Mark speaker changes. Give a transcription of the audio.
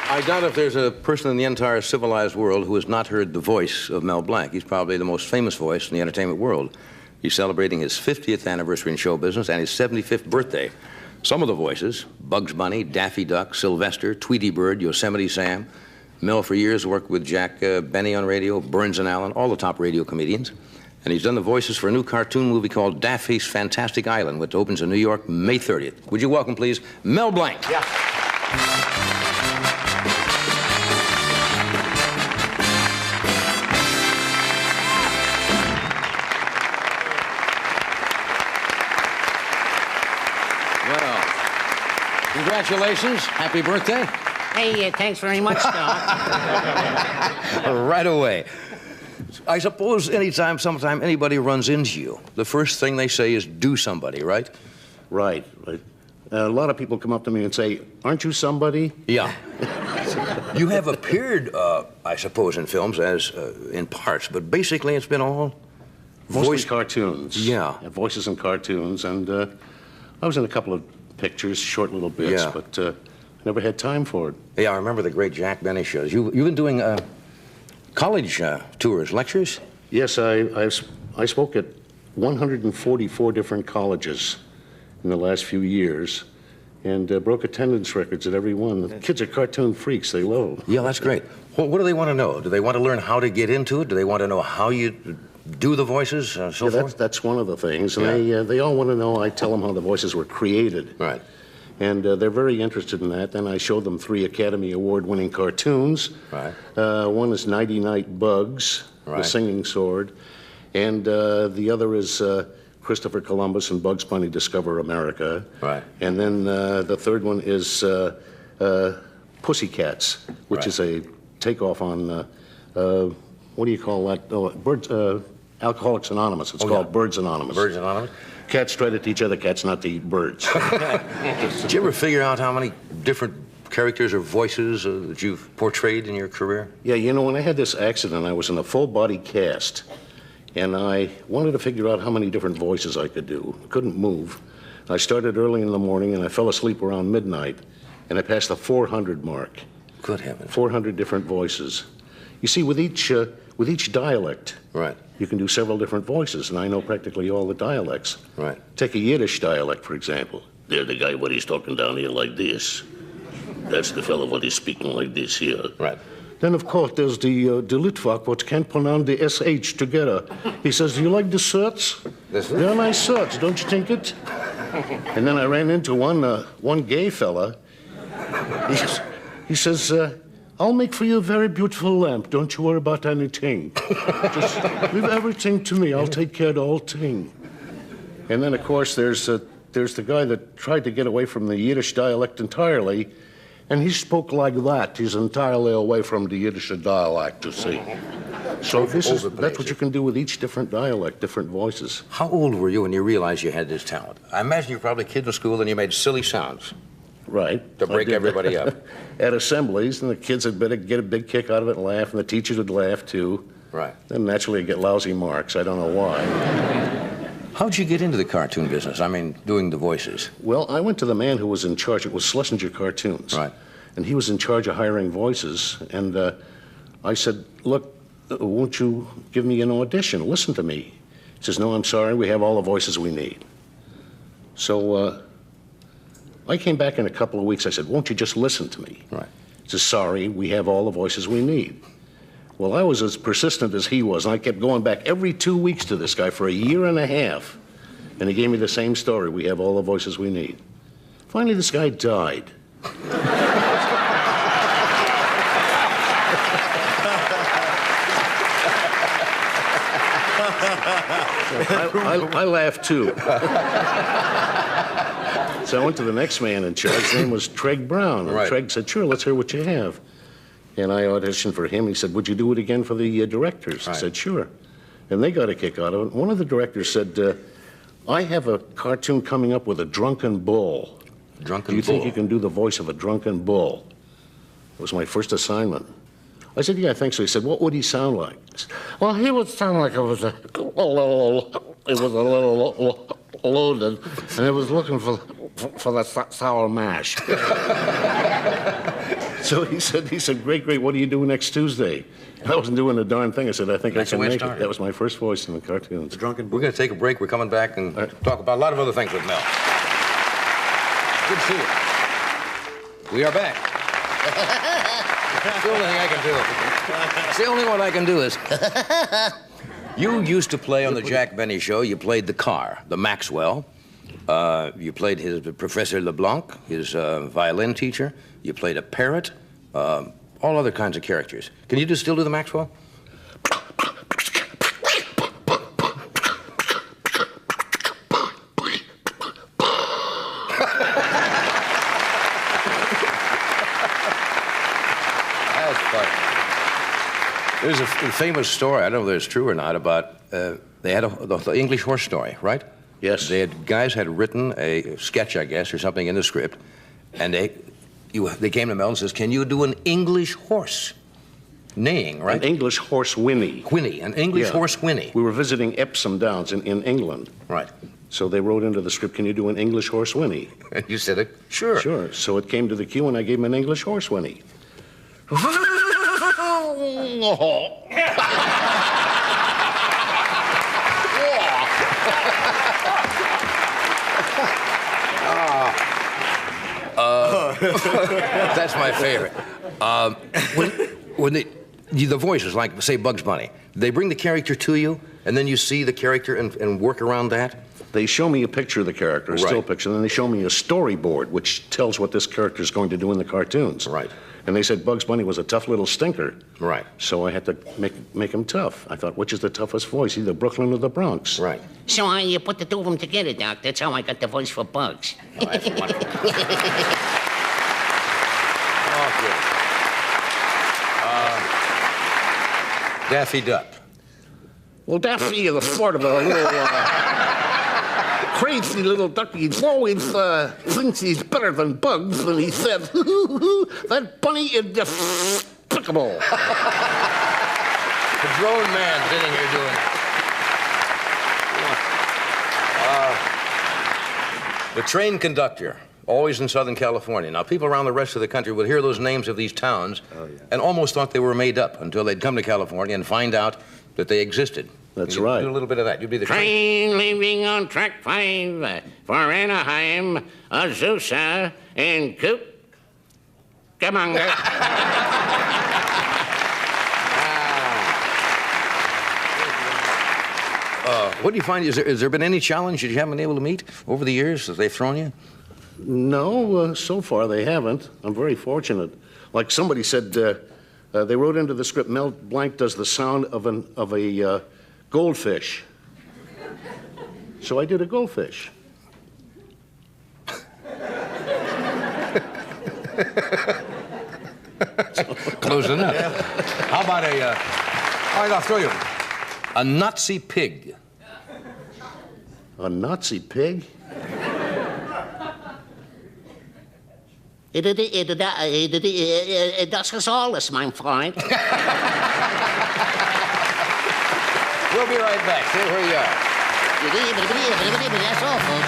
Speaker 1: I doubt if there's a person in the entire civilized world who has not heard the voice of Mel Blanc. He's probably the most famous voice in the entertainment world. He's celebrating his 50th anniversary in show business and his 75th birthday. Some of the voices, Bugs Bunny, Daffy Duck, Sylvester, Tweety Bird, Yosemite Sam. Mel for years worked with Jack Benny on radio, Burns and Allen, all the top radio comedians. And he's done the voices for a new cartoon movie called Daffy's Fantastic Island, which opens in New York May 30th. Would you welcome, please, Mel Blanc?
Speaker 2: Yeah.
Speaker 1: Well, congratulations. Happy birthday.
Speaker 3: Hey, thanks very much, Doc.
Speaker 1: Right away. I suppose sometime anybody runs into you, the first thing they say is do somebody, right?
Speaker 2: Right. A lot of people come up to me and say, aren't you somebody?
Speaker 1: Yeah. You have appeared, I suppose, in films as in parts, but basically it's been all
Speaker 2: Mostly cartoons.
Speaker 1: Yeah.
Speaker 2: Voices in cartoons, and I was in a couple of pictures, short little bits, but never had time for it.
Speaker 1: Yeah, I remember the great Jack Benny shows. You've been doing college tours, lectures?
Speaker 2: Yes, I spoke at 144 different colleges in the last few years, and broke attendance records at every one. The kids are cartoon freaks. They love them.
Speaker 1: Yeah, that's great. Well, what do they want to know? Do they want to learn how to get into it? Do they want to know how you do the voices, so forth?
Speaker 2: That's one of the things. And they all want to know. I tell them how the voices were created.
Speaker 1: Right.
Speaker 2: And they're very interested in that. Then I show them 3 Academy Award-winning cartoons.
Speaker 1: Right.
Speaker 2: One is Nighty Night Bugs, The Singing Sword, and the other is Christopher Columbus and Bugs Bunny Discover America.
Speaker 1: Right.
Speaker 2: And then the third one is Pussycats, which is a takeoff on, what do you call that? Oh, Alcoholics Anonymous. It's called Birds Anonymous.
Speaker 1: Birds Anonymous?
Speaker 2: Cats try to teach other cats not to eat birds.
Speaker 1: Did you ever figure out how many different characters or voices that you've portrayed in your career?
Speaker 2: Yeah, you know, when I had this accident, I was in a full-body cast, and I wanted to figure out how many different voices I could do. Couldn't move. I started early in the morning, and I fell asleep around midnight, and I passed the 400 mark.
Speaker 1: Good heavens.
Speaker 2: 400 different voices. You see, with each dialect, you can do several different voices, and I know practically all the dialects.
Speaker 1: Right.
Speaker 2: Take a Yiddish dialect, for example. They're the guy what he's talking down here like this. That's the fellow what is speaking like this here.
Speaker 1: Right.
Speaker 2: Then, of course, there's the Litvak what can't pronounce the SH together. He says, do you like the shirts? They're nice shirts, don't you think it? And then I ran into one gay fella. He says, I'll make for you a very beautiful lamp. Don't you worry about anything. Just leave everything to me. I'll take care of the whole thing. And then, of course, there's the guy that tried to get away from the Yiddish dialect entirely, and he spoke like that. He's entirely away from the Yiddish dialect, you see. So that's what you can do with each different dialect, different voices.
Speaker 1: How old were you when you realized you had this talent? I imagine you were probably a kid in school and you made silly sounds.
Speaker 2: Right.
Speaker 1: To break everybody up.
Speaker 2: At assemblies, and the kids would better get a big kick out of it and laugh, and the teachers would laugh too.
Speaker 1: Right.
Speaker 2: Then naturally I'd get lousy marks. I don't know why.
Speaker 1: How'd you get into the cartoon business? I mean, doing the voices.
Speaker 2: Well, I went to the man who was in charge. It was Schlesinger Cartoons.
Speaker 1: Right.
Speaker 2: And he was in charge of hiring voices. And I said, look, won't you give me an audition? Listen to me. He says, no, I'm sorry. We have all the voices we need. So I came back in a couple of weeks. I said, won't you just listen to me?
Speaker 1: Right.
Speaker 2: He says, sorry, we have all the voices we need. Well, I was as persistent as he was, and I kept going back every 2 weeks to this guy for a year and a half. And he gave me the same story. We have all the voices we need. Finally, this guy died. I laughed too. So I went to the next man in charge. His name was Treg Brown. And Treg said, sure, let's hear what you have. And I auditioned for him. He said, would you do it again for the directors? I said, sure. And they got a kick out of it. One of the directors said, I have a cartoon coming up with a drunken bull.
Speaker 1: Drunken bull?
Speaker 2: Do you think you can do the voice of a drunken bull? It was my first assignment. I said, yeah, I think so. He said, what would he sound like? I said, well, he would sound like it was a little loaded, and it was looking for the sour mash. So he said, great, what are you doing next Tuesday? I wasn't doing a darn thing. I said, I think I can make it. That was my first voice in the cartoons.
Speaker 1: We're going to take a break. We're coming back and talk about a lot of other things with Mel. Good to see you. We are back. It's the only thing I can do. It's the only one I can do is... You used to play on the Jack Benny Show. You played the car, the Maxwell. You played his Professor LeBlanc, his violin teacher. You played a parrot. All other kinds of characters. Can you still do the Maxwell? That's funny. There's a famous story, I don't know whether it's true or not, about they had the English horse story, right?
Speaker 2: Yes.
Speaker 1: Guys had written a sketch, I guess, or something in the script, and they came to Mel and says, can you do an English horse? Neighing, right?
Speaker 2: An English horse whinny.
Speaker 1: Whinny, an English horse whinny.
Speaker 2: We were visiting Epsom Downs in England.
Speaker 1: Right.
Speaker 2: So they wrote into the script, can you do an English horse whinny?
Speaker 1: And you said, sure.
Speaker 2: Sure. So it came to the cue, and I gave him an English horse whinny.
Speaker 1: That's my favorite. When the voice is like, say, Bugs Bunny. They bring the character to you, and then you see the character and work around that?
Speaker 2: They show me a picture of the character, a still picture, and then they show me a storyboard, which tells what this character is going to do in the cartoons.
Speaker 1: Right.
Speaker 2: And they said Bugs Bunny was a tough little stinker.
Speaker 1: Right.
Speaker 2: So I had to make him tough. I thought, which is the toughest voice, either Brooklyn or the Bronx?
Speaker 1: Right.
Speaker 3: So I put the two of them together, Doc. That's how I got the voice for Bugs.
Speaker 1: Oh, that's wonderful. Okay. Daffy Duck.
Speaker 2: Well, Daffy is sort of a little crazy little duck. He always thinks he's better than Bugs, and he says, that bunny is despicable.
Speaker 1: The grown man sitting here doing it. The train conductor, always in Southern California. Now, people around the rest of the country would hear those names of these towns and almost thought they were made up until they'd come to California and find out that they existed.
Speaker 2: That's right.
Speaker 1: Do a little bit of that. You'd be the
Speaker 3: Train leaving on track 5 for Anaheim, Azusa, and Cucamonga.
Speaker 1: What do you find? Has there been any challenge that you haven't been able to meet over the years that they've thrown you?
Speaker 2: No, so far they haven't. I'm very fortunate. Like somebody said, they wrote into the script, Mel Blanc does the sound of a goldfish. So I did a goldfish.
Speaker 1: Close enough. How about all right, I'll throw you a Nazi pig.
Speaker 2: A Nazi pig?
Speaker 3: Das ist alles, mein Freund.
Speaker 1: We'll be right back. Stay where you are.
Speaker 3: That's all, folks.